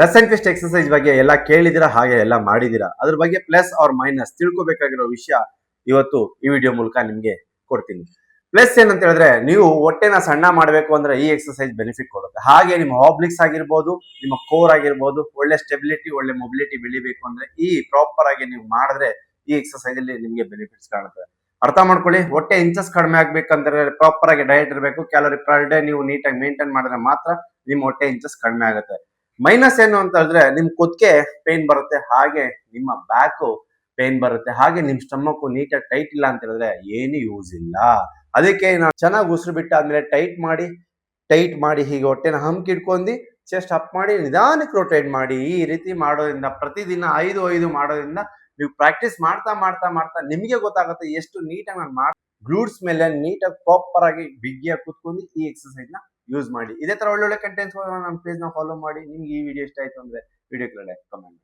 Recent twist exercise ಬಗ್ಗೆ ಎಲ್ಲ ಕೇಳಿದಿರಾ, ಹಾಗೆ ಎಲ್ಲ ಮಾಡಿದಿರಾ. ಅದ್ರ ಬಗ್ಗೆ ಪ್ಲಸ್ ಆರ್ ಮೈನಸ್ ತಿಳ್ಕೊಬೇಕಾಗಿರೋ ವಿಷಯ ಇವತ್ತು ಈ ವಿಡಿಯೋ ಮೂಲಕ ನಿಮ್ಗೆ ಕೊಡ್ತೀನಿ. ಪ್ಲಸ್ ಏನಂತ ಹೇಳಿದ್ರೆ, ನೀವು ಹೊಟ್ಟೆನ ಸಣ್ಣ ಮಾಡಬೇಕು ಅಂದ್ರೆ ಈ ಎಕ್ಸರ್ಸೈಸ್ ಬೆನಿಫಿಟ್ ಕೊಡುತ್ತೆ. ಹಾಗೆ ನಿಮ್ಮ ಆಬ್ಲಿಕ್ಸ್ ಆಗಿರ್ಬೋದು, ನಿಮ್ಮ ಕೋರ್ ಆಗಿರ್ಬೋದು, ಒಳ್ಳೆ ಸ್ಟೆಬಿಲಿಟಿ, ಒಳ್ಳೆ ಮೊಬಿಲಿಟಿ ಬೆಳಿಬೇಕು ಅಂದ್ರೆ ಈ ಪ್ರಾಪರ್ ಆಗಿ ನೀವು ಮಾಡಿದ್ರೆ ಈ ಎಕ್ಸರ್ಸೈಸ್ ಅಲ್ಲಿ ನಿಮ್ಗೆ ಬೆನಿಫಿಟ್ಸ್ ಕಾಣುತ್ತೆ. ಅರ್ಥ ಮಾಡ್ಕೊಳ್ಳಿ. ಹೊಟ್ಟೆ ಇಂಚಸ್ ಕಡಿಮೆ ಆಗ್ಬೇಕಂದ್ರೆ ಪ್ರಾಪರ್ ಆಗಿ ಡಯಟ್ ಇರಬೇಕು. ಕ್ಯಾಲೋರಿ ಪರ್ ಡೇ ನೀವು ನೀಟಾಗಿ ಮೇಂಟೈನ್ ಮಾಡಿದ್ರೆ ಮಾತ್ರ ನಿಮ್ಮ ಹೊಟ್ಟೆ ಇಂಚಸ್ ಕಡಿಮೆ ಆಗುತ್ತೆ. ಮೈನಸ್ ಏನು ಅಂತ ಹೇಳಿದ್ರೆ, ನಿಮ್ ಕುತ್ತಿಗೆ ಪೇನ್ ಬರುತ್ತೆ, ಹಾಗೆ ನಿಮ್ಮ ಬ್ಯಾಕ್ ಪೇನ್ ಬರುತ್ತೆ, ಹಾಗೆ ನಿಮ್ ಸ್ಟಮಕ್ ನೀಟಾಗಿ ಟೈಟ್ ಇಲ್ಲ ಅಂತ ಹೇಳಿದ್ರೆ ಏನು ಯೂಸ್ ಇಲ್ಲ. ಅದಕ್ಕೆ ನಾವು ಚೆನ್ನಾಗಿ ಉಸಿರು ಬಿಟ್ಟಾದ್ಮೇಲೆ ಟೈಟ್ ಮಾಡಿ ಹೀಗೆ ಹೊಟ್ಟೆನ ಹಮ್ಕಿಡ್ಕೊಂಡು ಚೆಸ್ಟ್ ಅಪ್ ಮಾಡಿ ನಿಧಾನಕ್ಕೆ ರೊಟೇಟ್ ಮಾಡಿ. ಈ ರೀತಿ ಮಾಡೋದ್ರಿಂದ ಪ್ರತಿದಿನ 5 ಮಾಡೋದ್ರಿಂದ ನೀವು ಪ್ರಾಕ್ಟೀಸ್ ಮಾಡ್ತಾ ಮಾಡ್ತಾ ಮಾಡ್ತಾ ನಿಮಗೆ ಗೊತ್ತಾಗುತ್ತೆ ಎಷ್ಟು ನೀಟಾಗಿ ನಾನು ಮಾಡಿ ಗ್ಲೂಟ್ಸ್ ಮೇಲೆ ನೀಟಾಗಿ ಪ್ರಾಪರ್ ಆಗಿ ಬಿಗಿಯಾಗಿ ಕೂತ್ಕೊಂಡು ಈ ಎಕ್ಸರ್ಸೈಸ್ ನ ಯೂಸ್ ಮಾಡಿ. ಇದೇ ತರ ಒಳ್ಳೊಳ್ಳೆ ಕಂಟೆಂಟ್ಸ್ ನಮ್ಮ ಪೇಜ್ ನ ಫಾಲೋ ಮಾಡಿ. ನಿಮ್ಗೆ ಈ ವಿಡಿಯೋ ಇಷ್ಟ ಆಯ್ತು ಅಂದ್ರೆ ವಿಡಿಯೋ ಕೆಳಗಡೆ ಕಮೆಂಟ್